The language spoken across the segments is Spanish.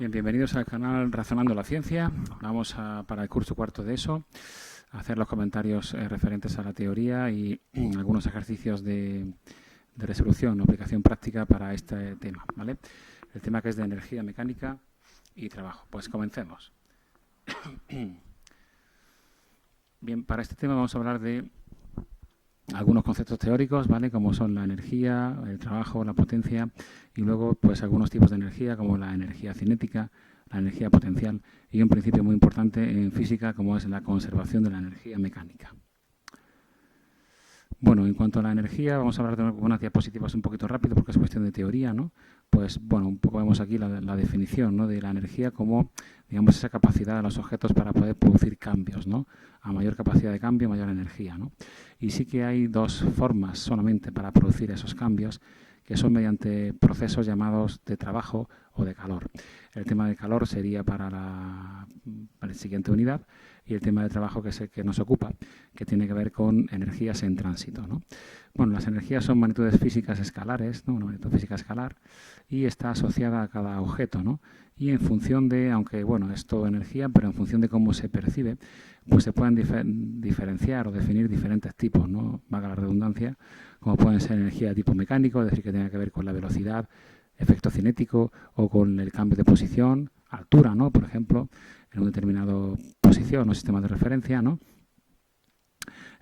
Bien, bienvenidos al canal Razonando la Ciencia. Vamos para el curso cuarto de ESO, a hacer los comentarios referentes a la teoría y algunos ejercicios de resolución o aplicación práctica para este tema, ¿vale? El tema que es de energía mecánica y trabajo. Pues comencemos. Bien, para este tema vamos a hablar de algunos conceptos teóricos, ¿vale? Como son la energía, el trabajo, la potencia y luego pues algunos tipos de energía como la energía cinética, la energía potencial y un principio muy importante en física como es la conservación de la energía mecánica. Bueno, en cuanto a la energía, vamos a hablar de unas diapositivas un poquito rápido porque es cuestión de teoría, ¿no? Pues bueno, un poco vemos aquí la definición, ¿no? De la energía como, digamos, esa capacidad de los objetos para poder producir cambios, ¿no? A mayor capacidad de cambio, mayor energía, ¿no? Y sí que hay dos formas solamente para producir esos cambios, que son mediante procesos llamados de trabajo o de calor. El tema de calor sería para la siguiente unidad y el tema de trabajo que es el que nos ocupa, que tiene que ver con energías en tránsito, ¿no? Bueno, las energías son magnitudes físicas escalares, ¿no? Una magnitud física escalar y está asociada a cada objeto, ¿no? Y en función de, aunque bueno, es todo energía, pero en función de cómo se percibe, pues se pueden diferenciar o definir diferentes tipos, ¿no? Valga la redundancia, como pueden ser energía de tipo mecánico, es decir, que tenga que ver con la velocidad, efecto cinético o con el cambio de posición, altura, ¿no? Por ejemplo, en una determinada posición o sistema de referencia, ¿no?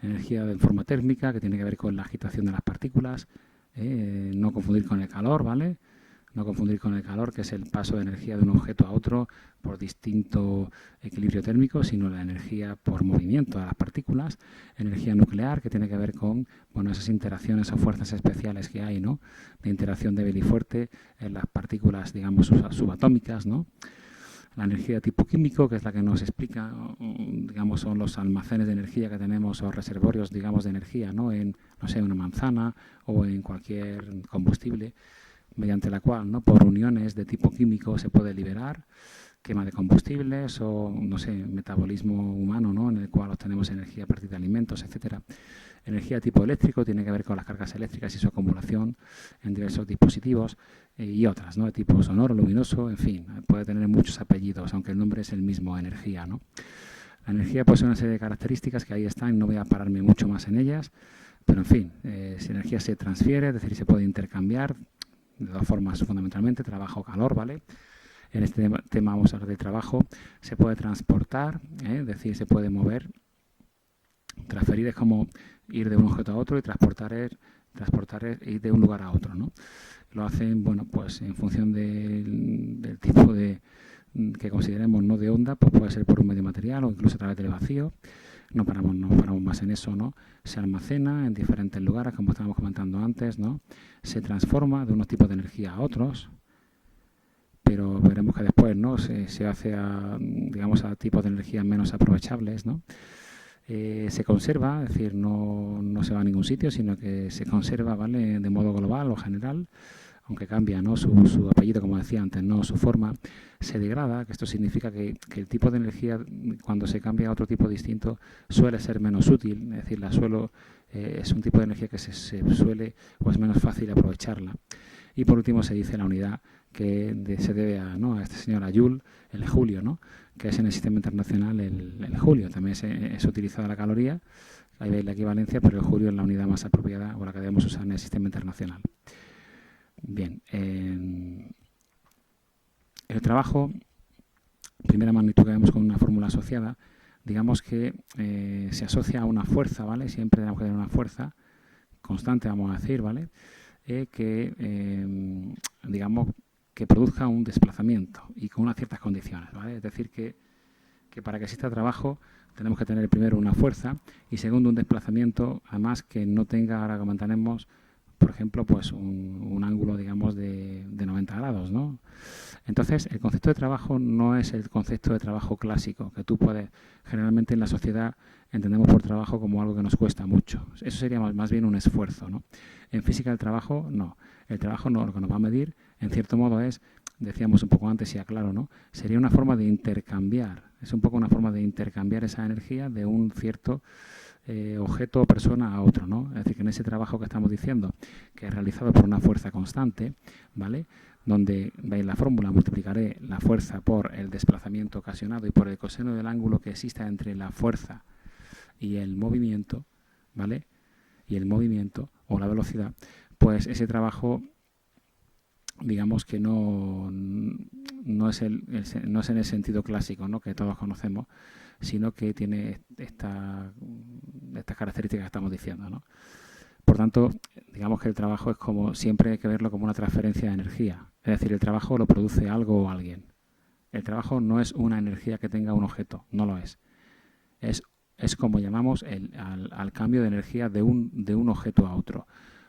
Energía de forma térmica, que tiene que ver con la agitación de las partículas, no confundir con el calor, ¿vale? No confundir con el calor, que es el paso de energía de un objeto a otro por distinto equilibrio térmico, sino la energía por movimiento de las partículas. Energía nuclear, que tiene que ver con, bueno, esas interacciones o fuerzas especiales que hay, ¿no? De interacción débil y fuerte en las partículas, digamos, subatómicas, ¿no? La energía de tipo químico, que es la que nos explica, digamos, son los almacenes de energía que tenemos o reservorios, digamos, de energía, ¿no? En, no sé, una manzana o en cualquier combustible, mediante la cual, ¿no? Por uniones de tipo químico se puede liberar quema de combustibles o, no sé, metabolismo humano, ¿no? En el cual obtenemos energía a partir de alimentos, etcétera. Energía de tipo eléctrico tiene que ver con las cargas eléctricas y su acumulación en diversos dispositivos y otras, ¿no? De tipo sonoro, luminoso, en fin, puede tener muchos apellidos, aunque el nombre es el mismo, energía, ¿no? La energía posee una serie de características que ahí están, no voy a pararme mucho más en ellas, pero en fin, si energía se transfiere, es decir, se puede intercambiar de dos formas fundamentalmente, trabajo o calor, ¿vale? En este tema vamos a hablar de trabajo, se puede transportar, es decir, se puede mover. Transferir es como ir de un objeto a otro y transportar es ir de un lugar a otro, ¿no? Lo hacen, bueno, pues en función del tipo de que consideremos, ¿no? De onda, pues puede ser por un medio material o incluso a través del vacío. No paramos más en eso, ¿no? Se almacena en diferentes lugares, como estábamos comentando antes, ¿no? Se transforma de unos tipos de energía a otros, pero veremos que después, ¿no? Se hace a, digamos, a tipos de energía menos aprovechables, ¿no? Se conserva, es decir, no se va a ningún sitio, sino que se conserva, ¿vale? De modo global o general, aunque cambia, ¿no? Su apellido, como decía antes, no su forma, se degrada, que esto significa que el tipo de energía, cuando se cambia a otro tipo distinto, suele ser menos útil, es decir, es un tipo de energía que se suele o es menos fácil aprovecharla. Y por último se dice la unidad que se debe a este señor Joule, el julio, ¿no? Que es en el sistema internacional el julio. También es utilizada la caloría, ahí veis la equivalencia, pero el julio es la unidad más apropiada o la que debemos usar en el sistema internacional. Bien, el trabajo, primera magnitud que vemos con una fórmula asociada, digamos que se asocia a una fuerza, ¿vale? Siempre tenemos que tener una fuerza constante, vamos a decir, ¿vale? Digamos, que produzca un desplazamiento y con unas ciertas condiciones, ¿vale? Es decir, que para que exista trabajo tenemos que tener primero una fuerza y segundo un desplazamiento, además que no tenga, ahora comentaremos, por ejemplo, pues un ángulo, digamos, de 90 grados, ¿no? Entonces, el concepto de trabajo no es el concepto de trabajo clásico, que tú puedes, generalmente en la sociedad entendemos por trabajo como algo que nos cuesta mucho. Eso sería más bien un esfuerzo, ¿no? En física el trabajo, no. El trabajo no, lo que nos va a medir, en cierto modo, es, decíamos un poco antes y aclaro, ¿no? Sería una forma de intercambiar, es un poco una forma de intercambiar esa energía de un cierto objeto o persona a otro, ¿no? Es decir, que en ese trabajo que estamos diciendo, que es realizado por una fuerza constante, ¿vale? donde veis la fórmula, multiplicaré la fuerza por el desplazamiento ocasionado y por el coseno del ángulo que exista entre la fuerza y el movimiento, ¿vale? Y el movimiento o la velocidad, pues ese trabajo, digamos que no es no es en el sentido clásico, ¿no?, que todos conocemos, sino que tiene estas características que estamos diciendo, ¿no? Por tanto, digamos que el trabajo es como, siempre hay que verlo como una transferencia de energía. Es decir, el trabajo lo produce algo o alguien. El trabajo no es una energía que tenga un objeto, no lo es. Es como llamamos al cambio de energía de un objeto a otro.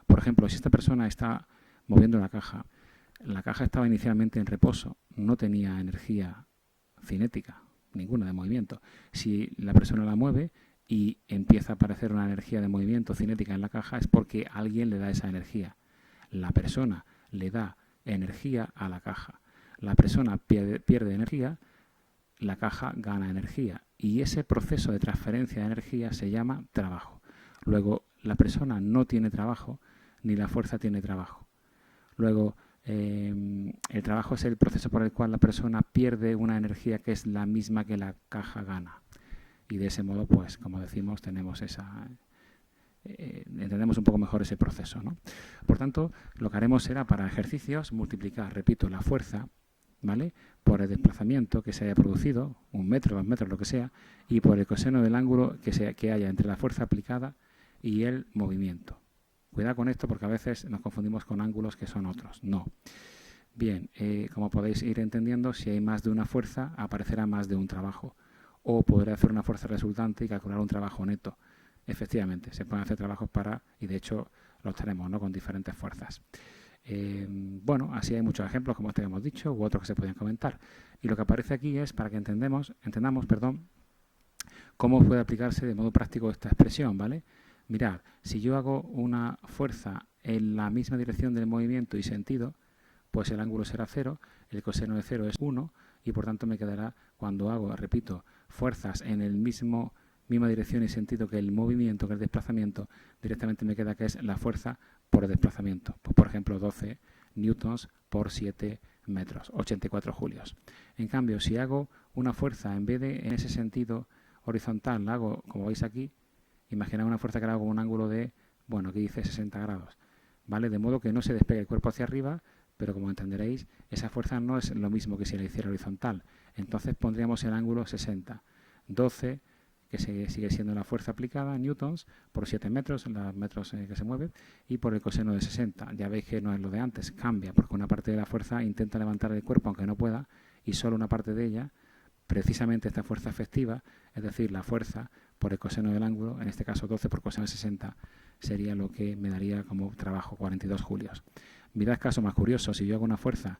Por ejemplo, si esta persona está moviendo la caja estaba inicialmente en reposo, no tenía energía cinética, ninguna de movimiento. Si la persona la mueve y empieza a aparecer una energía de movimiento cinética en la caja, es porque alguien le da esa energía. La persona le da energía a la caja. La persona pierde energía, la caja gana energía. Y ese proceso de transferencia de energía se llama trabajo. Luego, la persona no tiene trabajo, ni la fuerza tiene trabajo. Luego, el trabajo es el proceso por el cual la persona pierde una energía que es la misma que la caja gana. Y de ese modo, pues, como decimos, tenemos entendemos un poco mejor ese proceso, ¿no? Por tanto, lo que haremos será, para ejercicios, multiplicar, repito, la fuerza, ¿vale?, por el desplazamiento que se haya producido, 1 metro, 2 metros, lo que sea, y por el coseno del ángulo que haya entre la fuerza aplicada y el movimiento. Cuidado con esto, porque a veces nos confundimos con ángulos que son otros. No. Bien, como podéis ir entendiendo, si hay más de una fuerza, aparecerá más de un trabajo. O podré hacer una fuerza resultante y calcular un trabajo neto. Efectivamente, se pueden hacer trabajos y de hecho los tenemos, ¿no?, con diferentes fuerzas. Bueno, así hay muchos ejemplos, como este que hemos dicho, u otros que se pueden comentar. Y lo que aparece aquí es para que entendamos, cómo puede aplicarse de modo práctico esta expresión, ¿vale? Mirad, si yo hago una fuerza en la misma dirección del movimiento y sentido, pues el ángulo será 0, el coseno de 0 es 1, y por tanto me quedará, cuando hago, repito, fuerzas en el misma dirección y sentido que el movimiento, que el desplazamiento, directamente me queda que es la fuerza por el desplazamiento. Pues, por ejemplo, 12 newtons por 7 metros, 84 julios. En cambio, si hago una fuerza, en vez de en ese sentido horizontal, la hago, como veis aquí, imaginad una fuerza que la hago con un ángulo de, bueno, aquí dice 60 grados, ¿vale? De modo que no se despegue el cuerpo hacia arriba, pero como entenderéis, esa fuerza no es lo mismo que si la hiciera horizontal. Entonces pondríamos el ángulo 60. 12, que sigue siendo la fuerza aplicada, newtons, por 7 metros, los metros que se mueve, y por el coseno de 60. Ya veis que no es lo de antes, cambia, porque una parte de la fuerza intenta levantar el cuerpo aunque no pueda, y solo una parte de ella, precisamente esta fuerza efectiva, es decir, la fuerza por el coseno del ángulo, en este caso 12 por coseno de 60, sería lo que me daría como trabajo 42 julios. Mirad caso más curioso, si yo hago una fuerza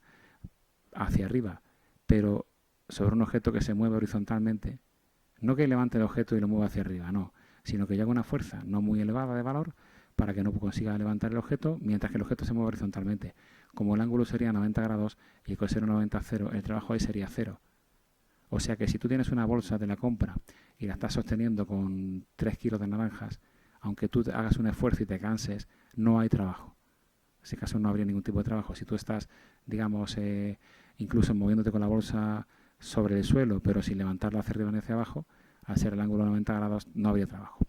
hacia arriba, pero sobre un objeto que se mueve horizontalmente, no que levante el objeto y lo mueva hacia arriba, no, sino que yo hago una fuerza no muy elevada de valor para que no consiga levantar el objeto, mientras que el objeto se mueve horizontalmente. Como el ángulo sería 90 grados y el coseno 90 es 0, el trabajo ahí sería 0. O sea que si tú tienes una bolsa de la compra y la estás sosteniendo con 3 kilos de naranjas, aunque tú hagas un esfuerzo y te canses, no hay trabajo. En ese caso no habría ningún tipo de trabajo. Si tú estás, digamos, incluso moviéndote con la bolsa sobre el suelo, pero sin levantarla hacia arriba ni hacia abajo, al ser el ángulo 90 grados no habría trabajo.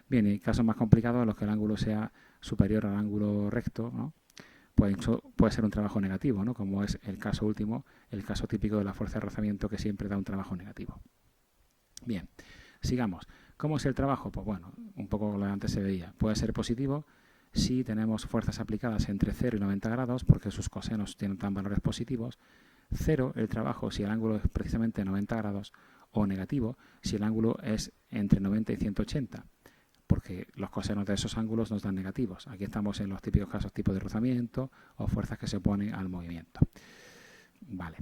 Bien, y casos más complicados en los que el ángulo sea superior al ángulo recto, ¿no?, pues eso puede ser un trabajo negativo, ¿no?, como es el caso último, el caso típico de la fuerza de rozamiento, que siempre da un trabajo negativo. Bien, sigamos. ¿Cómo es el trabajo? Pues bueno, un poco lo que antes se veía. Puede ser positivo si tenemos fuerzas aplicadas entre 0 y 90 grados, porque sus cosenos tienen tan valores positivos. 0 el trabajo si el ángulo es precisamente 90 grados, o negativo si el ángulo es entre 90 y 180, porque los cosenos de esos ángulos nos dan negativos. Aquí estamos en los típicos casos tipo de rozamiento o fuerzas que se oponen al movimiento. Vale,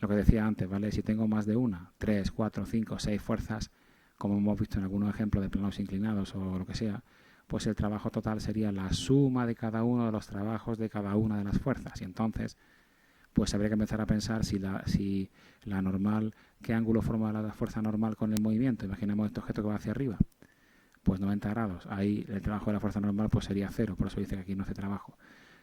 lo que decía antes, ¿vale? Si tengo más de una, 3, 4, 5, 6 fuerzas, como hemos visto en algunos ejemplos de planos inclinados o lo que sea, pues el trabajo total sería la suma de cada uno de los trabajos de cada una de las fuerzas. Y entonces, pues habría que empezar a pensar si la normal, qué ángulo forma la fuerza normal con el movimiento. Imaginemos este objeto que va hacia arriba, pues 90 grados. Ahí el trabajo de la fuerza normal pues sería 0, por eso dice que aquí no hace trabajo.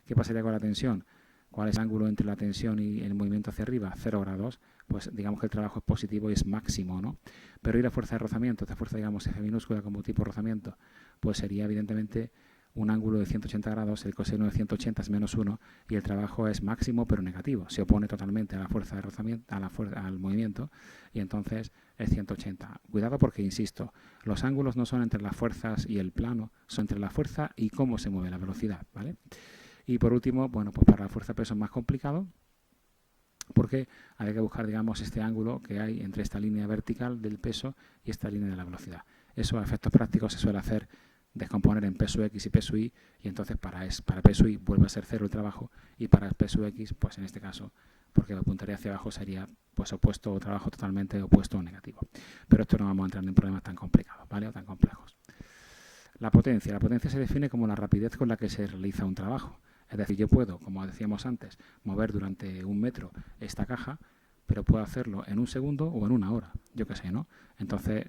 ¿Qué pasaría con la tensión? ¿Cuál es el ángulo entre la tensión y el movimiento hacia arriba? 0 grados. Pues digamos que el trabajo es positivo y es máximo, ¿no? Pero ¿y la fuerza de rozamiento? Esta fuerza, digamos, F minúscula como tipo rozamiento, pues sería evidentemente un ángulo de 180 grados, el coseno de 180 es menos 1 y el trabajo es máximo pero negativo. Se opone totalmente a la fuerza de rozamiento, al movimiento, y entonces es 180. Cuidado porque, insisto, los ángulos no son entre las fuerzas y el plano, son entre la fuerza y cómo se mueve la velocidad, ¿vale? Y por último, bueno, pues para la fuerza de peso es más complicado porque hay que buscar, digamos, este ángulo que hay entre esta línea vertical del peso y esta línea de la velocidad. Eso a efectos prácticos se suele hacer descomponer en peso X y peso Y, y entonces para peso Y vuelve a ser 0 el trabajo, y para el peso X, pues en este caso, porque apuntaría hacia abajo, sería pues opuesto o trabajo totalmente opuesto o negativo. Pero esto no vamos a entrar en problemas tan complicados, ¿vale? O tan complejos. La potencia se define como la rapidez con la que se realiza un trabajo. Es decir, yo puedo, como decíamos antes, mover durante 1 metro esta caja, pero puedo hacerlo en 1 segundo o en 1 hora, yo qué sé, ¿no? Entonces,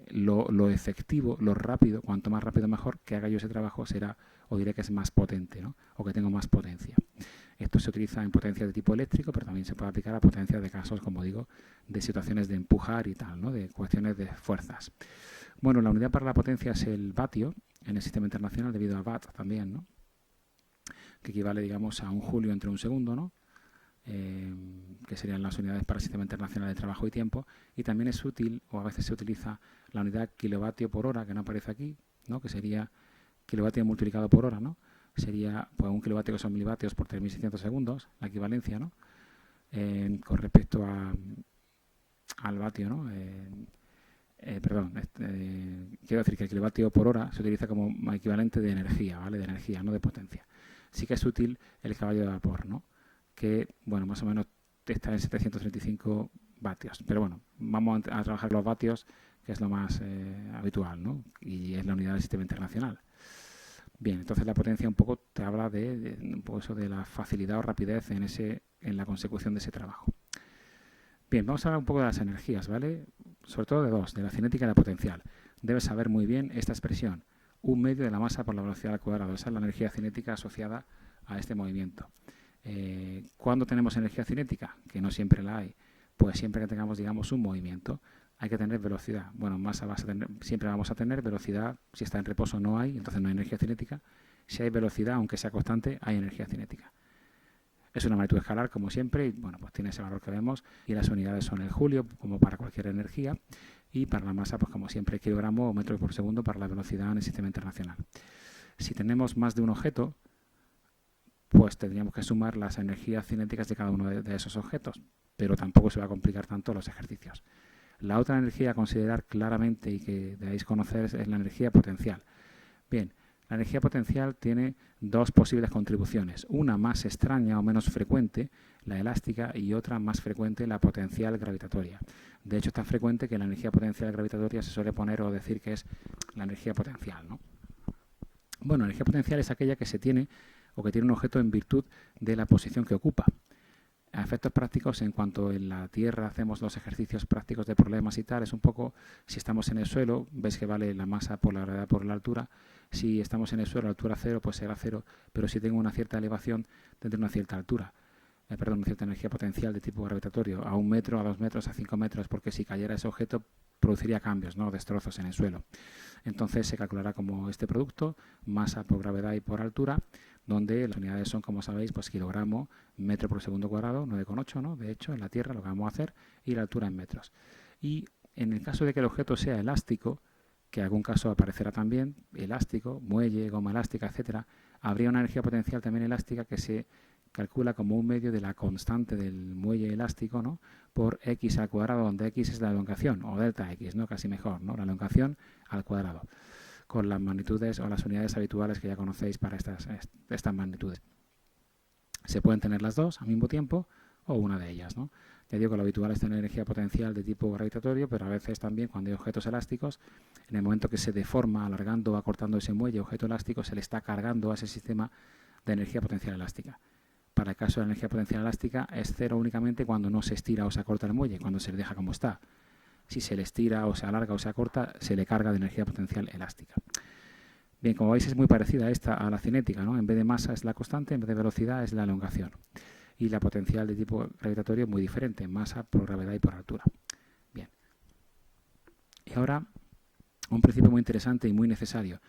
lo efectivo, lo rápido, cuanto más rápido mejor que haga yo ese trabajo será, o diré que es más potente, ¿no? O que tengo más potencia. Esto se utiliza en potencia de tipo eléctrico, pero también se puede aplicar a potencia de casos, como digo, de situaciones de empujar y tal, ¿no? De cuestiones de fuerzas. Bueno, la unidad para la potencia es el vatio en el sistema internacional, debido a watt también, ¿no? Que equivale, digamos, a 1 julio entre 1 segundo, ¿no? Que serían las unidades para el Sistema Internacional de Trabajo y Tiempo, y también es útil, o a veces se utiliza, la unidad kilovatio por hora, que no aparece aquí, ¿no? Que sería kilovatio multiplicado por hora, ¿no? Sería pues 1 kilovatio, que son milivatios por 3.600 segundos, la equivalencia, ¿no? Con respecto al vatio, ¿no? Quiero decir que el kilovatio por hora se utiliza como equivalente de energía, ¿vale? De energía, no de potencia. Sí que es útil el caballo de vapor, ¿no? Que, bueno, más o menos está en 735 vatios. Pero bueno, vamos a trabajar los vatios, que es lo más habitual, ¿no? Y es la unidad del sistema internacional. Bien, entonces la potencia un poco te habla de un poco eso de la facilidad o rapidez en la consecución de ese trabajo. Bien, vamos a hablar un poco de las energías, ¿vale? Sobre todo de dos, de la cinética y la potencial. Debes saber muy bien esta expresión, 1/2 de la masa por la velocidad al cuadrado. Esa es la energía cinética asociada a este movimiento. ¿Cuándo tenemos energía cinética? Que no siempre la hay. Pues siempre que tengamos, digamos, un movimiento, hay que tener velocidad. Bueno, masa siempre vamos a tener velocidad. Si está en reposo no hay, entonces no hay energía cinética. Si hay velocidad, aunque sea constante, hay energía cinética. Es una magnitud escalar, como siempre, y bueno, pues tiene ese valor que vemos, y las unidades son el julio, como para cualquier energía, y para la masa, pues como siempre, kilogramo o metro por segundo para la velocidad en el sistema internacional. Si tenemos más de un objeto, pues tendríamos que sumar las energías cinéticas de cada uno de esos objetos, pero tampoco se va a complicar tanto los ejercicios. La otra energía a considerar claramente y que debéis conocer es la energía potencial. Bien, la energía potencial tiene dos posibles contribuciones, una más extraña o menos frecuente, la elástica, y otra más frecuente, la potencial gravitatoria. De hecho, es tan frecuente que la energía potencial gravitatoria se suele poner o decir que es la energía potencial, ¿no? Bueno, la energía potencial es aquella que se tiene o que tiene un objeto en virtud de la posición que ocupa. A efectos prácticos, en cuanto en la Tierra hacemos los ejercicios prácticos de problemas y tal, es un poco, si estamos en el suelo, veis que vale la masa por la gravedad por la altura. Si estamos en el suelo a altura 0, pues será 0, pero si tengo una cierta elevación, tendré una cierta altura. Una cierta energía potencial de tipo gravitatorio, a 1 metro, a 2 metros, a 5 metros, porque si cayera ese objeto produciría cambios, ¿no? Destrozos en el suelo. Entonces se calculará como este producto, masa por gravedad y por altura, donde las unidades son, como sabéis, pues kilogramo, metro por segundo cuadrado, 9,8, ¿no? De hecho, en la Tierra lo que vamos a hacer, y la altura en metros. Y en el caso de que el objeto sea elástico, que en algún caso aparecerá también, elástico, muelle, goma elástica, etcétera, habría una energía potencial también elástica que se calcula como 1/2 de la constante del muelle elástico, ¿no? Por x al cuadrado, donde x es la elongación, o delta x, ¿no? Casi mejor, ¿no? La elongación al cuadrado, con las magnitudes o las unidades habituales que ya conocéis para estas magnitudes. Se pueden tener las dos al mismo tiempo o una de ellas, ¿no? Ya digo que lo habitual es tener energía potencial de tipo gravitatorio, pero a veces también cuando hay objetos elásticos, en el momento que se deforma, alargando o acortando ese muelle, objeto elástico, se le está cargando a ese sistema de energía potencial elástica. Para el caso de la energía potencial elástica es 0 únicamente cuando no se estira o se acorta el muelle, cuando se le deja como está. Si se le estira o se alarga o se acorta, se le carga de energía potencial elástica. Bien, como veis es muy parecida a la cinética, ¿no? En vez de masa es la constante, en vez de velocidad es la elongación. Y la potencial de tipo gravitatorio es muy diferente, masa por gravedad y por altura. Bien. Y ahora, un principio muy interesante y muy necesario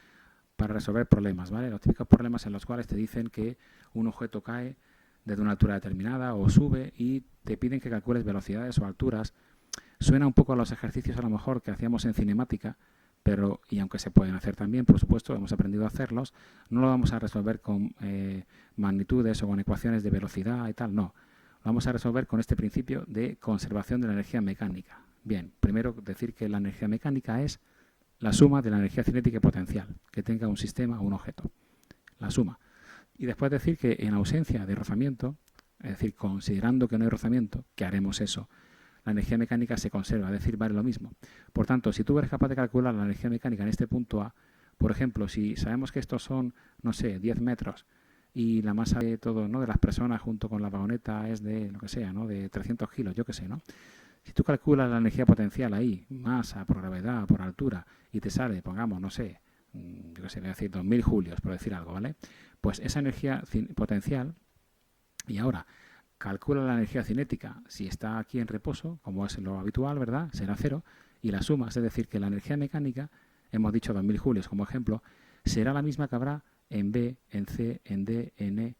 para resolver problemas, ¿vale? Los típicos problemas en los cuales te dicen que un objeto cae desde una altura determinada o sube y te piden que calcules velocidades o alturas. Suena un poco a los ejercicios a lo mejor que hacíamos en cinemática, pero, y aunque se pueden hacer también, por supuesto, hemos aprendido a hacerlos, no lo vamos a resolver con magnitudes o con ecuaciones de velocidad y tal, no. Lo vamos a resolver con este principio de conservación de la energía mecánica. Bien, primero decir que la energía mecánica es la suma de la energía cinética y potencial que tenga un sistema o un objeto. La suma. Y después decir que en ausencia de rozamiento, es decir, considerando que no hay rozamiento, que haremos eso, la energía mecánica se conserva, es decir, vale lo mismo. Por tanto, si tú eres capaz de calcular la energía mecánica en este punto A, por ejemplo, si sabemos que estos son, no sé, 10 metros y la masa de todo, ¿no?, de las personas junto con la vagoneta es de, lo que sea, ¿no?, de 300 kilos, yo qué sé, ¿no? Si tú calculas la energía potencial ahí, masa por gravedad, por altura, y te sale, pongamos, no sé, yo qué sé, voy a decir 2000 julios, por decir algo, ¿vale? Pues esa energía potencial, y ahora calcula la energía cinética, si está aquí en reposo, como es lo habitual, ¿verdad?, será cero, y la suma, es decir, que la energía mecánica, hemos dicho 2000 julios como ejemplo, será la misma que habrá en B, en C, en D, en E.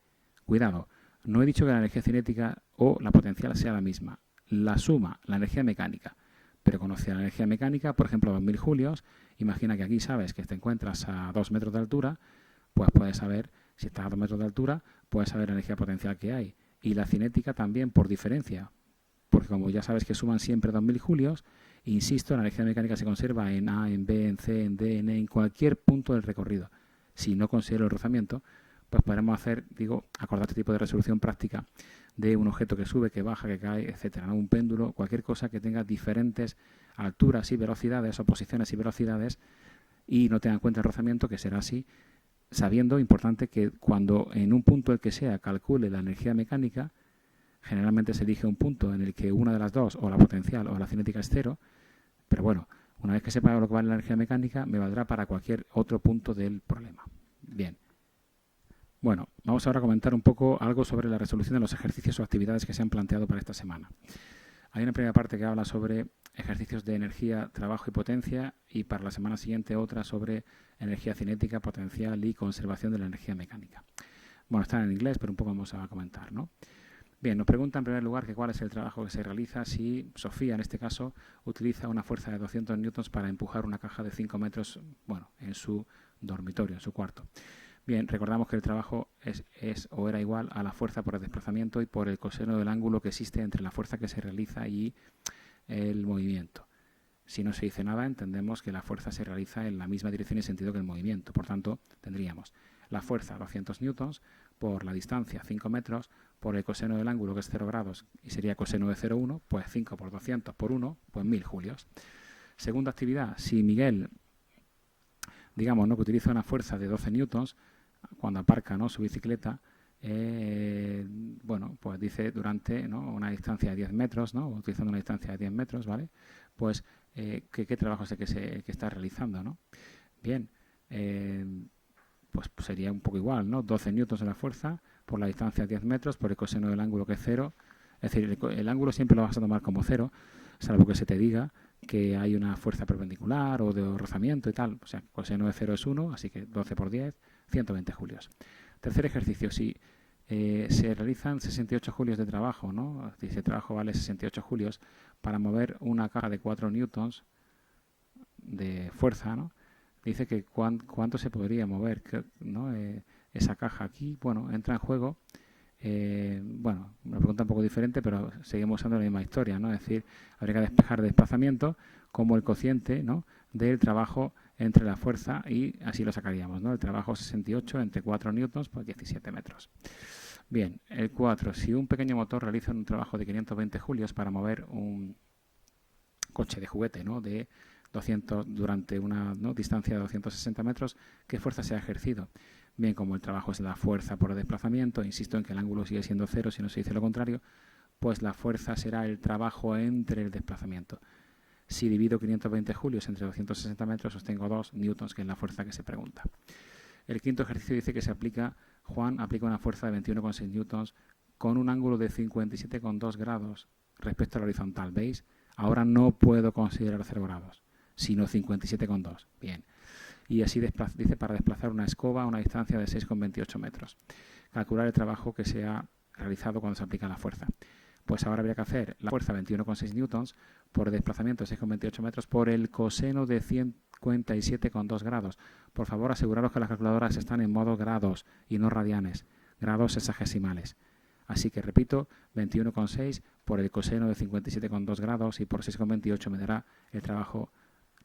Cuidado, no he dicho que la energía cinética o la potencial sea la misma. La suma, la energía mecánica. Pero conoce la energía mecánica, por ejemplo, 2000 julios, imagina que aquí sabes que te encuentras a 2 metros de altura, pues puedes saber, si estás a 2 metros de altura, puedes saber la energía potencial que hay. Y la cinética también por diferencia, porque como ya sabes que suman siempre 2000 julios, insisto, la energía mecánica se conserva en A, en B, en C, en D, en E, en cualquier punto del recorrido. Si no considero el rozamiento, pues podremos hacer, acordar este tipo de resolución práctica de un objeto que sube, que baja, que cae, etcétera, ¿no? Un péndulo, cualquier cosa que tenga diferentes alturas y velocidades o posiciones y velocidades y no tenga en cuenta el rozamiento, que será así, sabiendo, importante, que cuando en un punto el que sea calcule la energía mecánica, generalmente se elige un punto en el que una de las dos, o la potencial o la cinética, es cero, pero bueno, una vez que sepa lo que vale la energía mecánica, me valdrá para cualquier otro punto del problema. Bien. Bueno, vamos ahora a comentar un poco algo sobre la resolución de los ejercicios o actividades que se han planteado para esta semana. Hay una primera parte que habla sobre ejercicios de energía, trabajo y potencia, y para la semana siguiente otra sobre energía cinética, potencial y conservación de la energía mecánica. Bueno, están en inglés, pero un poco vamos a comentar, ¿no? Bien, nos pregunta en primer lugar que cuál es el trabajo que se realiza si Sofía, en este caso, utiliza una fuerza de 200 newtons para empujar una caja de 5 metros, bueno, en su dormitorio, en su cuarto. Bien, recordamos que el trabajo es o era igual a la fuerza por el desplazamiento y por el coseno del ángulo que existe entre la fuerza que se realiza y el movimiento. Si no se dice nada, entendemos que la fuerza se realiza en la misma dirección y sentido que el movimiento. Por tanto, tendríamos la fuerza 200 newtons por la distancia 5 metros por el coseno del ángulo, que es 0 grados, y sería coseno de 0,1, pues 5 por 200 por 1, pues 1000 julios. Segunda actividad, si Miguel, digamos, ¿no?, que utiliza una fuerza de 12 newtons cuando aparca, ¿no?, su bicicleta, bueno, pues dice durante, ¿no?, una distancia de 10 metros, ¿no?, utilizando una distancia de 10 metros, ¿vale? Pues, ¿qué trabajo es el que está realizando, ¿no? Bien, pues sería un poco igual, ¿no? 12 newtons de la fuerza por la distancia de 10 metros por el coseno del ángulo, que es 0. Es decir, el ángulo siempre lo vas a tomar como 0, salvo que se te diga que hay una fuerza perpendicular o de rozamiento y tal. O sea, coseno de 0 es 1, así que 12 por 10, 120 julios. Tercer ejercicio, si se realizan 68 julios de trabajo, ¿no? Si ese trabajo vale 68 julios para mover una caja de 4 newtons de fuerza, ¿no? Dice que cuánto se podría mover, ¿no? Esa caja aquí, bueno, entra en juego. Bueno, una pregunta un poco diferente, pero seguimos usando la misma historia, ¿no? Es decir, habría que despejar desplazamiento como el cociente, ¿no?, del trabajo entre la fuerza, y así lo sacaríamos, ¿no? El trabajo 68 entre 4 newtons, pues 17 metros. Bien, el 4. Si un pequeño motor realiza un trabajo de 520 julios para mover un coche de juguete, ¿no?, de 200 durante una, ¿no?, distancia de 260 metros, ¿qué fuerza se ha ejercido? Bien, como el trabajo es la fuerza por el desplazamiento, insisto en que el ángulo sigue siendo 0 si no se dice lo contrario, pues la fuerza será el trabajo entre el desplazamiento. Si divido 520 julios entre 260 metros, obtengo 2 newtons, que es la fuerza que se pregunta. El quinto ejercicio dice que Juan aplica una fuerza de 21,6 newtons con un ángulo de 57,2 grados respecto a la horizontal. ¿Veis? Ahora no puedo considerar 0 grados, sino 57,2. Bien. Y así dice para desplazar una escoba a una distancia de 6,28 metros. Calcular el trabajo que se ha realizado cuando se aplica la fuerza. Pues ahora habría que hacer la fuerza 21,6 newtons por el desplazamiento de 6,28 metros por el coseno de 57,2 grados. Por favor, aseguraros que las calculadoras están en modo grados y no radianes, grados sexagesimales. Así que repito, 21,6 por el coseno de 57,2 grados y por 6,28 me dará el trabajo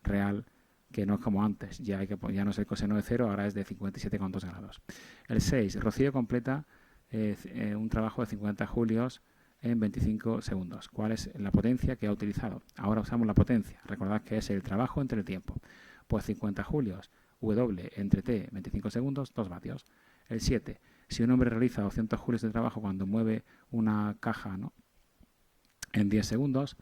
real, que no es como antes. Ya no es el coseno de 0, ahora es de 57,2 grados. El 6. Rocío completa un trabajo de 50 julios en 25 segundos. ¿Cuál es la potencia que ha utilizado? Ahora usamos la potencia. Recordad que es el trabajo entre el tiempo. Pues 50 julios, W entre T, 25 segundos, 2 vatios. El 7. Si un hombre realiza 200 julios de trabajo cuando mueve una caja, ¿no?, en 10 segundos,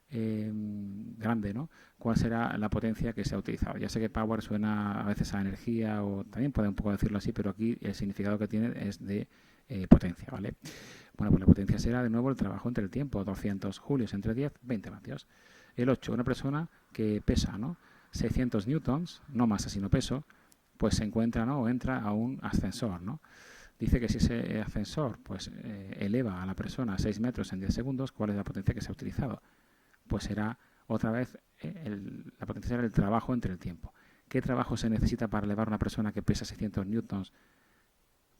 grande, ¿no?, ¿cuál será la potencia que se ha utilizado? Ya sé que power suena a veces a energía, o también puede un poco decirlo así, pero aquí el significado que tiene es de potencia, ¿vale? Bueno, pues la potencia será de nuevo el trabajo entre el tiempo, 200 julios entre 10, 20 vatios. El 8, una persona que pesa, ¿no?, 600 newtons, no masa sino peso, pues se encuentra, ¿no?, o entra a un ascensor, ¿no? Dice que si ese ascensor pues eleva a la persona a 6 metros en 10 segundos, ¿cuál es la potencia que se ha utilizado? Pues será otra vez la potencia será el trabajo entre el tiempo. ¿Qué trabajo se necesita para elevar a una persona que pesa 600 newtons?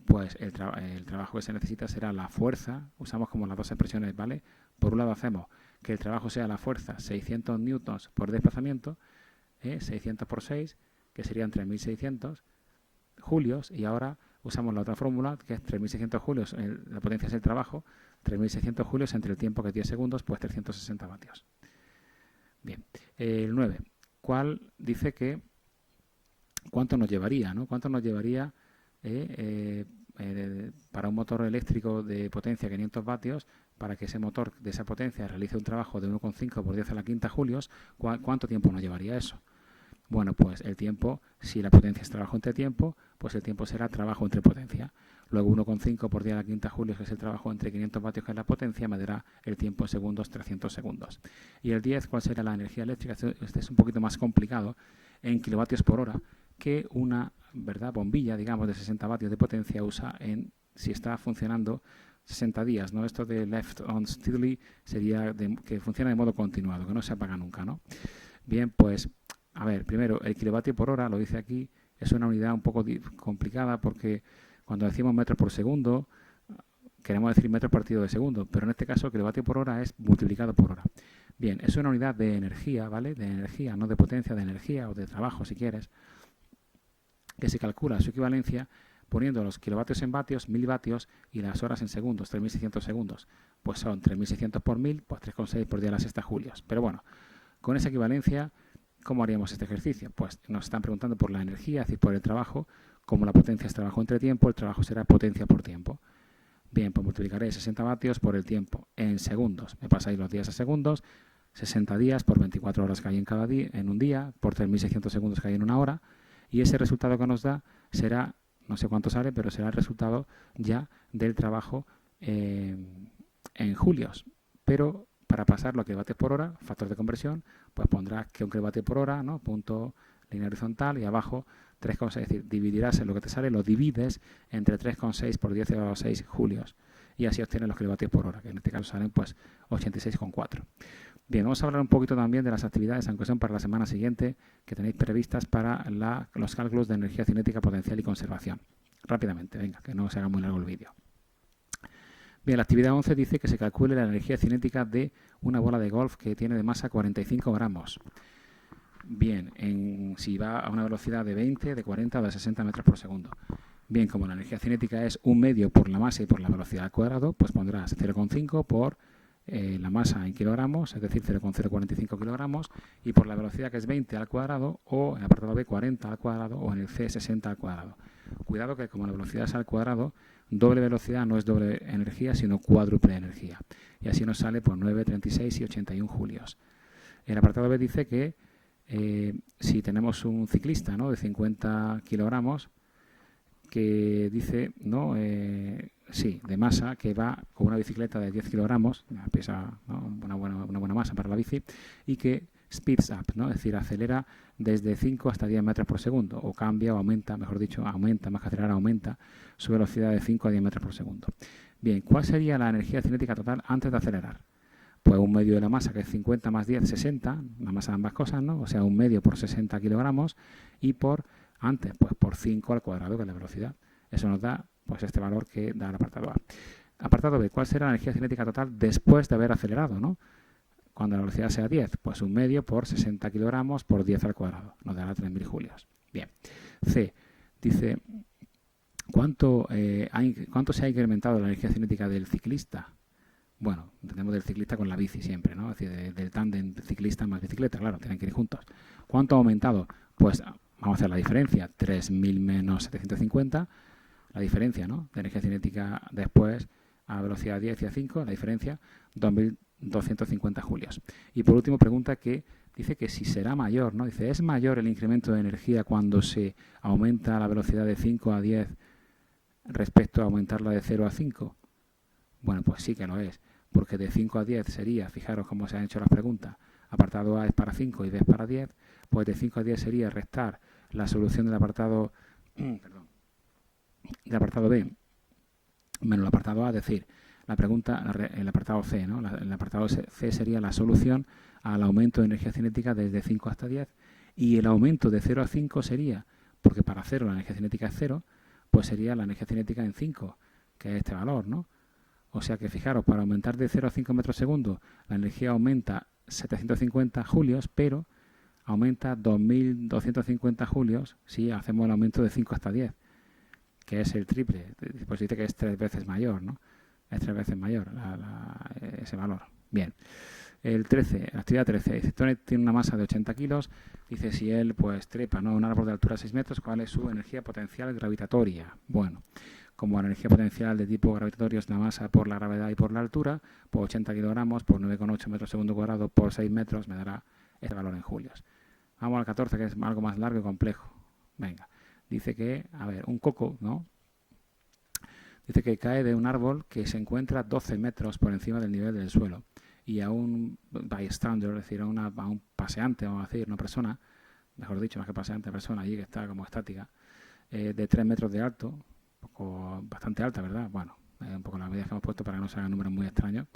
Pues el trabajo que se necesita será la fuerza. Usamos como las dos expresiones, ¿vale? Por un lado hacemos que el trabajo sea la fuerza 600 newtons por desplazamiento, 600 por 6, que serían 3600 julios, y ahora usamos la otra fórmula, que es 3600 julios, la potencia es el trabajo, 3600 julios entre el tiempo, que es 10 segundos, pues 360 vatios. Bien, el 9. ¿Cuál dice que cuánto nos llevaría, ¿no? ¿Cuánto nos llevaría para un motor eléctrico de potencia 500 vatios, para que ese motor de esa potencia realice un trabajo de 1,5 por 10 a la quinta julios? ¿Cuánto tiempo nos llevaría eso? Bueno, pues el tiempo, si la potencia es trabajo entre tiempo, pues el tiempo será trabajo entre potencia. Luego 1,5 por 10 a la quinta julios, que es el trabajo entre 500 vatios, que es la potencia, me dará el tiempo en segundos, 300 segundos. Y el 10, ¿cuál será la energía eléctrica? Este es un poquito más complicado, en kilovatios por hora, que una bombilla, digamos, de 60 vatios de potencia usa si está funcionando 60 días, ¿no? Esto de left on steadily sería que funciona de modo continuado, que no se apaga nunca, ¿no? Bien, pues a ver, primero, el kilovatio por hora, lo dice aquí, es una unidad un poco complicada, porque cuando decimos metros por segundo, queremos decir metros partido de segundo, pero en este caso el kilovatio por hora es multiplicado por hora. Bien, es una unidad de energía, ¿vale? De energía, no de potencia, de energía o de trabajo, si quieres, que se calcula su equivalencia poniendo los kilovatios en vatios, 1000 vatios, y las horas en segundos, 3600 segundos. Pues son 3600 por 1000, pues 3,6 por día a la sexta julios. Pero bueno, con esa equivalencia, ¿cómo haríamos este ejercicio? Pues nos están preguntando por la energía, es decir, por el trabajo. Como la potencia es trabajo entre tiempo, el trabajo será potencia por tiempo. Bien, pues multiplicaré 60 vatios por el tiempo en segundos. Me pasáis los días a segundos, 60 días por 24 horas que hay en un día, por 3600 segundos que hay en una hora, y ese resultado que nos da será, no sé cuánto sale, pero será el resultado ya del trabajo en julios. Pero para pasarlo a kilovatios por hora, factor de conversión, pues pondrás que un kilovatio por hora, ¿no?, punto línea horizontal, y abajo 3,6, es decir, dividirás en lo que te sale, lo divides entre 3,6 por 10 elevado a 6 julios, y así obtienes los kilovatios por hora, que en este caso salen pues 86,4. Bien, vamos a hablar un poquito también de las actividades, aunque son para la semana siguiente, que tenéis previstas para los cálculos de energía cinética potencial y conservación. Rápidamente, venga, que no se haga muy largo el vídeo. Bien, la actividad 11 dice que se calcule la energía cinética de una bola de golf que tiene de masa 45 gramos. Bien, si va a una velocidad de 20, de 40 o de 60 metros por segundo. Bien, como la energía cinética es 1 medio por la masa y por la velocidad al cuadrado, pues pondrás 0,5 por la masa en kilogramos, es decir, 0,045 kilogramos, y por la velocidad, que es 20 al cuadrado, o en el apartado B 40 al cuadrado, o en el C 60 al cuadrado. Cuidado que como la velocidad es al cuadrado, doble velocidad no es doble energía, sino cuádruple energía. Y así nos sale por 9, 36 y 81 julios. El apartado B dice que si tenemos un ciclista, ¿no?, de 50 kilogramos, que dice, ¿no? Sí, de masa, que va con una bicicleta de 10 kilogramos, pesa, ¿no? una buena masa para la bici, y que speeds up, ¿no? Es decir, acelera desde 5 hasta 10 metros por segundo, o cambia o aumenta, mejor dicho, aumenta, más que acelerar, aumenta su velocidad de 5 a 10 metros por segundo. Bien, ¿cuál sería la energía cinética total antes de acelerar? Pues un medio de la masa, que es 50 más 10, 60, la masa de ambas cosas, ¿no? O sea, un medio por 60 kilogramos, y antes, pues por 5 al cuadrado, que es la velocidad. Eso nos da, pues, este valor que da el apartado A. Apartado B, ¿cuál será la energía cinética total después de haber acelerado, ¿no? Cuando la velocidad sea 10, pues un medio por 60 kilogramos por 10 al cuadrado. Nos dará 3.000 julios. Bien. C, dice, ¿cuánto se ha incrementado la energía cinética del ciclista? Bueno, entendemos del ciclista con la bici siempre, ¿no? Es decir, del tándem ciclista más bicicleta, claro, tienen que ir juntos. ¿Cuánto ha aumentado? Pues vamos a hacer la diferencia, 3.000 menos 750, la diferencia, ¿no? De energía cinética después a velocidad 10 y a 5, la diferencia, 2.250 julios. Y por último pregunta que dice que si será mayor, ¿no? Dice, ¿es mayor el incremento de energía cuando se aumenta la velocidad de 5 a 10 respecto a aumentarla de 0 a 5? Bueno, pues sí que lo es, porque de 5 a 10 sería, fijaros cómo se han hecho las preguntas, apartado A es para 5 y B es para 10, pues de 5 a 10 sería restar la solución del apartado, del apartado B menos el apartado A, es decir, la pregunta, el apartado C, ¿no? El apartado C sería la solución al aumento de energía cinética desde 5 hasta 10, y el aumento de 0 a 5 sería, porque para 0 la energía cinética es 0, pues sería la energía cinética en 5, que es este valor, ¿no? O sea que fijaros, para aumentar de 0 a 5 metros segundo, la energía aumenta 750 julios, pero aumenta 2.250 julios si hacemos el aumento de 5 hasta 10, que es el triple. Pues dice que es 3 veces mayor, ¿no? Es 3 veces mayor ese valor. Bien. El 13, la actividad 13. Dice, Tony tiene una masa de 80 kilos. Dice, si él pues trepa, ¿no?, un árbol de altura de 6 metros, ¿cuál es su energía potencial gravitatoria? Bueno, como la energía potencial de tipo gravitatorio es la masa por la gravedad y por la altura, pues 80 kilogramos por 9,8 metros segundo cuadrado por 6 metros me dará este valor en julios. Vamos al 14, que es algo más largo y complejo. Venga, dice que, a ver, un coco, ¿no? Dice que cae de un árbol que se encuentra 12 metros por encima del nivel del suelo, y a un bystander, es decir, a un paseante, vamos a decir, una persona, mejor dicho, más que paseante, persona allí que está como estática, de 3 metros de alto, bastante alta, ¿verdad? Bueno, un poco las medidas que hemos puesto para que no se hagan números muy extraños.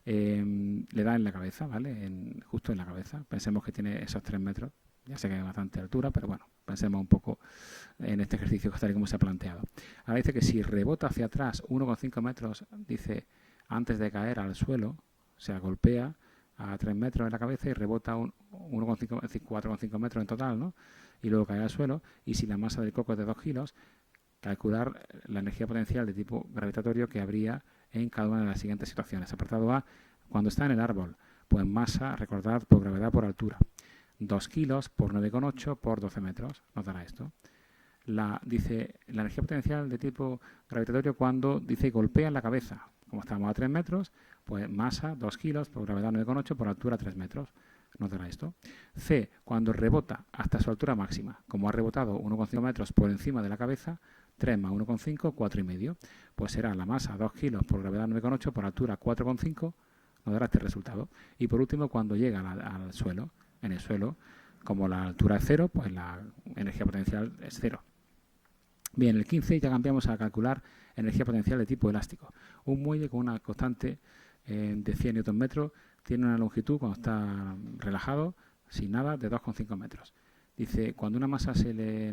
Le da en la cabeza, ¿vale? Justo en la cabeza. Pensemos que tiene esos 3 metros. Ya sé que hay bastante altura, pero bueno, pensemos un poco en este ejercicio tal y como se ha planteado. Ahora dice que si rebota hacia atrás 1,5 metros, dice, antes de caer al suelo, o sea, golpea a 3 metros en la cabeza y rebota 1,5, es decir, 4,5 metros en total, ¿no? Y luego cae al suelo, y si la masa del coco es de 2 kilos, calcular la energía potencial de tipo gravitatorio que habría en cada una de las siguientes situaciones. Apartado A, cuando está en el árbol, pues masa, recordad, por gravedad por altura. 2 kilos por 9,8 por 12 metros, nos dará esto. Dice la energía potencial de tipo gravitatorio cuando, dice, golpea en la cabeza. Como estamos a 3 metros, pues masa 2 kilos por gravedad 9,8 por altura 3 metros. Nos dará esto. C, cuando rebota hasta su altura máxima. Como ha rebotado 1,5 metros por encima de la cabeza, 3 más 1,5, 4,5. Pues será la masa 2 kilos por gravedad 9,8 por altura 4,5, nos dará este resultado. Y por último, cuando llega al suelo, en el suelo, como la altura es 0, pues la energía potencial es 0. Bien, el 15 ya cambiamos a calcular energía potencial de tipo elástico. Un muelle con una constante de 100 Nm tiene una longitud, cuando está relajado, sin nada, de 2,5 metros. Dice, cuando una masa se le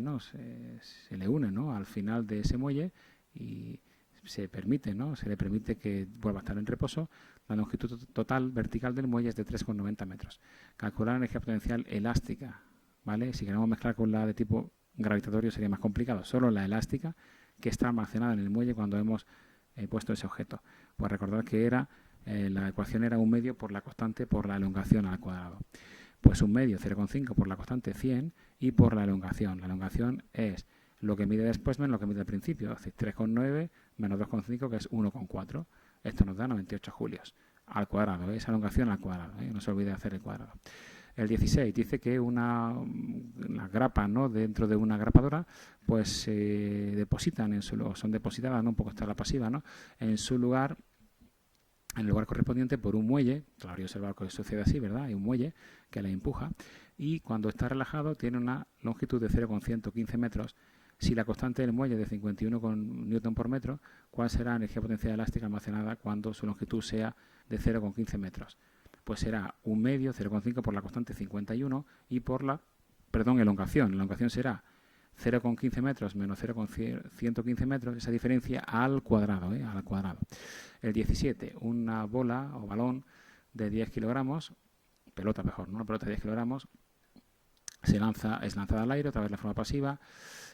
une, ¿no?, al final de ese muelle y se le permite que vuelva a estar en reposo, la longitud total vertical del muelle es de 3,90 metros. Calcular la energía potencial elástica, ¿vale? Si queremos mezclar con la de tipo gravitatorio sería más complicado. Solo la elástica, que está almacenada en el muelle cuando hemos puesto ese objeto. Pues recordad que la ecuación era un medio por la constante por la elongación al cuadrado. Pues un medio, 0,5 por la constante 100 y por la elongación. La elongación es lo que mide después menos lo que mide al principio. Es decir, 3,9 menos 2,5, que es 1,4. Esto nos da 98 julios al cuadrado. Esa elongación al cuadrado. No se olvide hacer el cuadrado. El 16 dice que una grapa, ¿no?, dentro de una grapadora, pues se depositan en su, son depositadas, ¿no?, un poco está la pasiva, ¿no?, en su lugar, en el lugar correspondiente por un muelle. Claro, yo observado que sucede así, ¿verdad? Hay un muelle que la empuja y cuando está relajado tiene una longitud de 0,115 metros. Si la constante del muelle es de 51 newton por metro, ¿cuál será la energía potencial elástica almacenada cuando su longitud sea de 0,15 metros? Pues será un medio, 0,5 por la constante 51 y por la, elongación. La elongación será 0,15 metros menos 0,115 metros, esa diferencia al cuadrado, al cuadrado. El 17, una bola o balón de 10 kilogramos, pelota mejor, ¿no? Una pelota de 10 kilogramos, es lanzada al aire, otra vez la forma pasiva.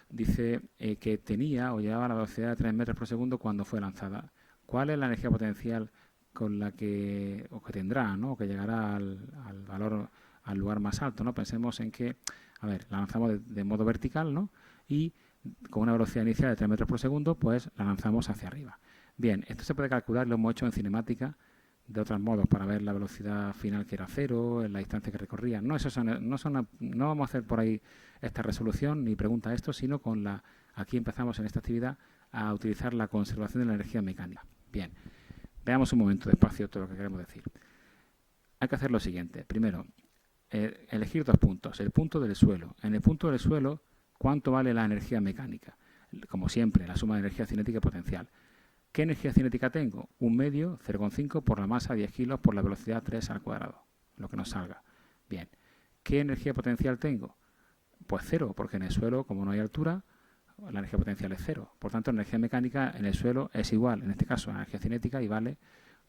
Dice que tenía o llevaba la velocidad de 3 metros por segundo cuando fue lanzada. ¿Cuál es la energía potencial con la que, o que tendrá, ¿no?, o que llegará al valor, al lugar más alto, ¿no? Pensemos en que, a ver, la lanzamos de modo vertical, ¿no?, y con una velocidad inicial de 3 metros por segundo, pues la lanzamos hacia arriba. Bien, esto se puede calcular, lo hemos hecho en cinemática de otros modos para ver la velocidad final, que era 0, en la distancia que recorría. No vamos a hacer por ahí esta resolución ni pregunta esto, sino con aquí empezamos en esta actividad a utilizar la conservación de la energía mecánica. Bien, veamos un momento despacio todo lo que queremos decir. Hay que hacer lo siguiente. Primero, elegir dos puntos. El punto del suelo. En el punto del suelo, ¿cuánto vale la energía mecánica? Como siempre, la suma de energía cinética y potencial. ¿Qué energía cinética tengo? Un medio, 0,5 por la masa, 10 kilos por la velocidad 3 al cuadrado, lo que nos salga. Bien, ¿qué energía potencial tengo? Pues 0, porque en el suelo, como no hay altura, la energía potencial es 0. Por tanto, la energía mecánica en el suelo es igual, en este caso, a la energía cinética, y vale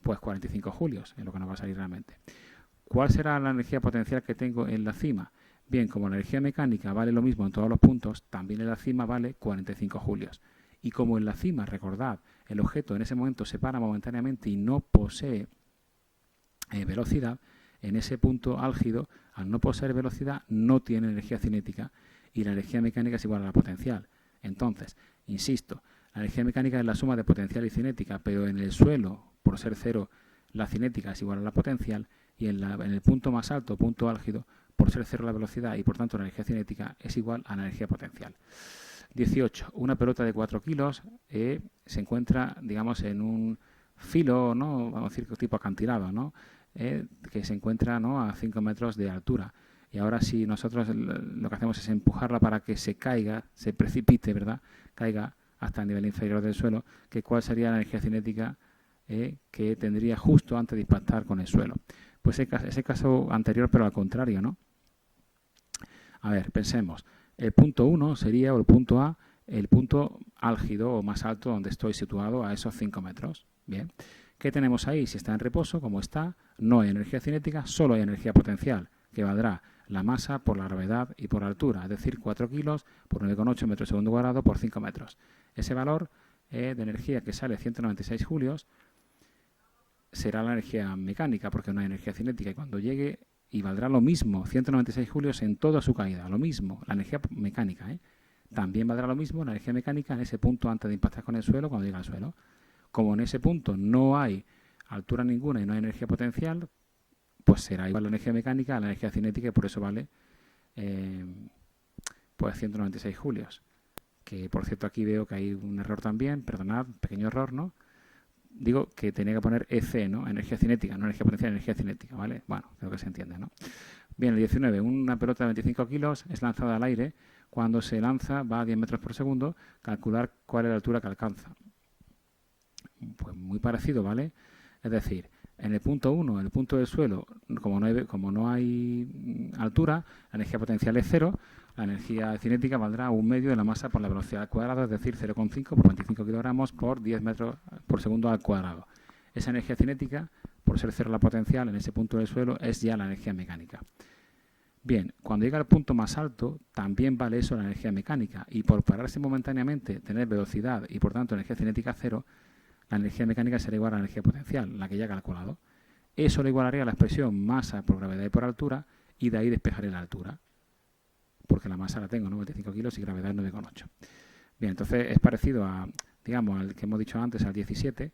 pues 45 julios, es lo que nos va a salir realmente. ¿Cuál será la energía potencial que tengo en la cima? Bien, como la energía mecánica vale lo mismo en todos los puntos, también en la cima vale 45 julios. Y como en la cima, recordad, el objeto en ese momento se para momentáneamente y no posee velocidad, en ese punto álgido, al no poseer velocidad, no tiene energía cinética y la energía mecánica es igual a la potencial. Entonces, insisto, la energía mecánica es la suma de potencial y cinética, pero en el suelo, por ser 0, la cinética es igual a la potencial y en el punto más alto, punto álgido, por ser 0 la velocidad y por tanto la energía cinética es igual a la energía potencial. 18. Una pelota de 4 kilos se encuentra, digamos, en un filo, ¿no?, vamos a decir tipo acantilado, ¿no?, que se encuentra, ¿no?, a 5 metros de altura. Y ahora si nosotros lo que hacemos es empujarla para que se caiga, se precipite, ¿verdad?, caiga hasta el nivel inferior del suelo, que ¿cuál sería la energía cinética que tendría justo antes de impactar con el suelo? Pues ese caso anterior, pero al contrario, ¿no? A ver, pensemos. El punto 1 sería, o el punto A, el punto álgido o más alto donde estoy situado a esos 5 metros. Bien, ¿qué tenemos ahí? Si está en reposo, como está, no hay energía cinética, solo hay energía potencial, que valdrá la masa por la gravedad y por la altura, es decir, 4 kilos por 9,8 metros segundo cuadrado por 5 metros. Ese valor de energía que sale 196 julios será la energía mecánica, porque no hay energía cinética, y cuando llegue, y valdrá lo mismo, 196 julios en toda su caída, lo mismo, la energía mecánica, también valdrá lo mismo la energía mecánica en ese punto antes de impactar con el suelo, cuando llega al suelo. Como en ese punto no hay altura ninguna y no hay energía potencial, pues será igual la energía mecánica a la energía cinética y por eso vale pues 196 julios. Que por cierto aquí veo que hay un error también, perdonad, pequeño error, ¿no? Digo que tenía que poner EC, ¿no? Energía cinética, no energía potencial, energía cinética, ¿vale? Bueno, creo que se entiende, ¿no? Bien, el 19, una pelota de 25 kilos es lanzada al aire. Cuando se lanza va a 10 metros por segundo. Calcular cuál es la altura que alcanza. Pues muy parecido, ¿vale? Es decir, en el punto 1, el punto del suelo, como no hay altura, la energía potencial es 0, la energía cinética valdrá un medio de la masa por la velocidad al cuadrado, es decir, 0,5 por 25 kilogramos por 10 metros por segundo al cuadrado. Esa energía cinética, por ser 0 la potencial en ese punto del suelo, es ya la energía mecánica. Bien, cuando llega al punto más alto, también vale eso la energía mecánica, y por pararse momentáneamente, tener velocidad y por tanto energía cinética 0, la energía mecánica será igual a la energía potencial, la que ya he calculado. Eso le igualaría a la expresión masa por gravedad y por altura, y de ahí despejaré la altura, porque la masa la tengo, 95 kilos y gravedad 9,8. Bien, entonces es parecido a, digamos, al que hemos dicho antes, al 17,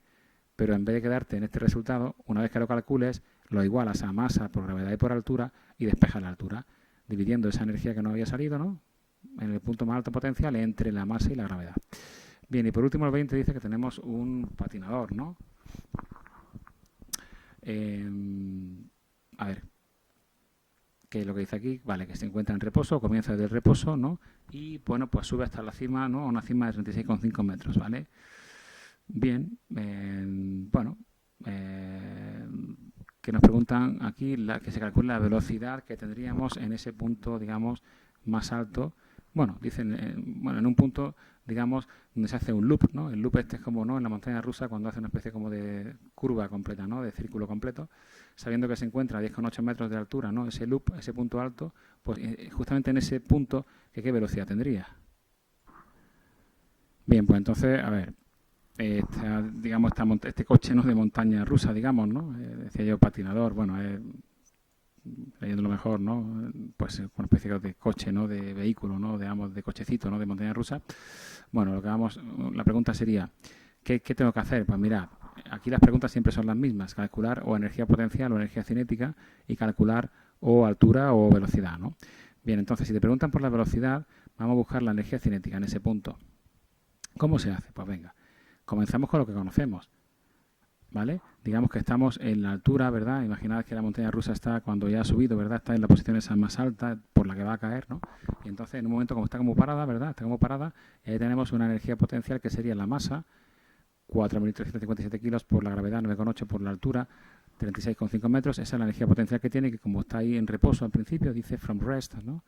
pero en vez de quedarte en este resultado, una vez que lo calcules, lo igualas a masa por gravedad y por altura y despejas la altura, dividiendo esa energía que no había salido, ¿no?, en el punto más alto potencial entre la masa y la gravedad. Bien, y por último el 20 dice que tenemos un patinador, ¿no? A ver, ¿qué es lo que dice aquí? Vale, que se encuentra en reposo, comienza desde el reposo, ¿no? Y bueno, pues sube hasta la cima, ¿no?, a una cima de 36,5 metros, ¿vale? Bien, bueno, que nos preguntan aquí que se calcule la velocidad que tendríamos en ese punto, digamos, más alto. Bueno, dicen, bueno, en un punto, digamos, donde se hace un loop, ¿no? El loop este es como, ¿no?, en la montaña rusa cuando hace una especie como de curva completa, ¿no?, de círculo completo, sabiendo que se encuentra a 10,8 metros de altura, ¿no?, ese loop, ese punto alto, pues justamente en ese punto, ¿qué velocidad tendría? Bien, pues entonces, a ver, digamos, este coche, ¿no?, de montaña rusa, digamos, ¿no? Decía yo patinador, bueno, leyéndolo mejor, ¿no?, pues una especie de coche, ¿no?, de vehículo, ¿no?, de cochecito, ¿no?, de montaña rusa. Bueno, la pregunta sería, ¿qué tengo que hacer? Pues mirad, aquí las preguntas siempre son las mismas, calcular o energía potencial o energía cinética y calcular o altura o velocidad, ¿no? Bien, entonces, si te preguntan por la velocidad, vamos a buscar la energía cinética en ese punto. ¿Cómo se hace? Pues venga, comenzamos con lo que conocemos, ¿vale? Digamos que estamos en la altura, ¿verdad? Imaginad que la montaña rusa está, cuando ya ha subido, ¿verdad?, está en la posición esa más alta por la que va a caer, ¿no? Y entonces, en un momento, como está como parada, ¿verdad?, está como parada, y ahí tenemos una energía potencial que sería la masa, 4.357 kilos por la gravedad, 9,8 por la altura, 36,5 metros. Esa es la energía potencial que tiene, que como está ahí en reposo al principio, dice from rest, ¿no?,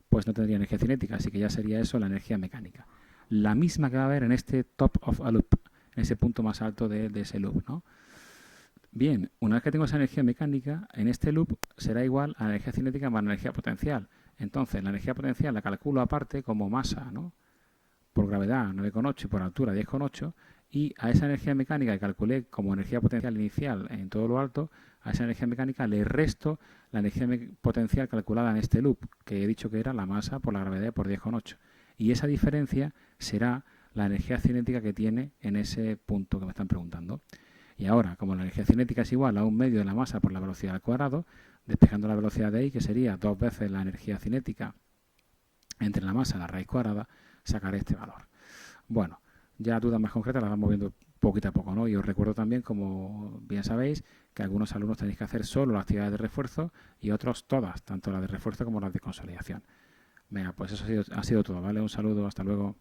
pues no tendría energía cinética, así que ya sería eso la energía mecánica. La misma que va a haber en este top of a loop, en ese punto más alto de ese loop, ¿no? Bien, una vez que tengo esa energía mecánica, en este loop será igual a la energía cinética más la energía potencial. Entonces, la energía potencial la calculo aparte como masa, ¿no?, por gravedad 9,8 y por altura 10,8, y a esa energía mecánica que calculé como energía potencial inicial en todo lo alto, a esa energía mecánica le resto la energía potencial calculada en este loop, que he dicho que era la masa por la gravedad por 10,8. Y esa diferencia será la energía cinética que tiene en ese punto que me están preguntando. Y ahora, como la energía cinética es igual a un medio de la masa por la velocidad al cuadrado, despejando la velocidad de ahí, que sería 2 veces la energía cinética entre la masa y la raíz cuadrada, sacaré este valor. Bueno, ya dudas más concretas las vamos viendo poquito a poco, ¿no? Y os recuerdo también, como bien sabéis, que algunos alumnos tenéis que hacer solo las actividades de refuerzo y otros todas, tanto las de refuerzo como las de consolidación. Venga, pues eso ha sido todo, ¿vale? Un saludo, hasta luego.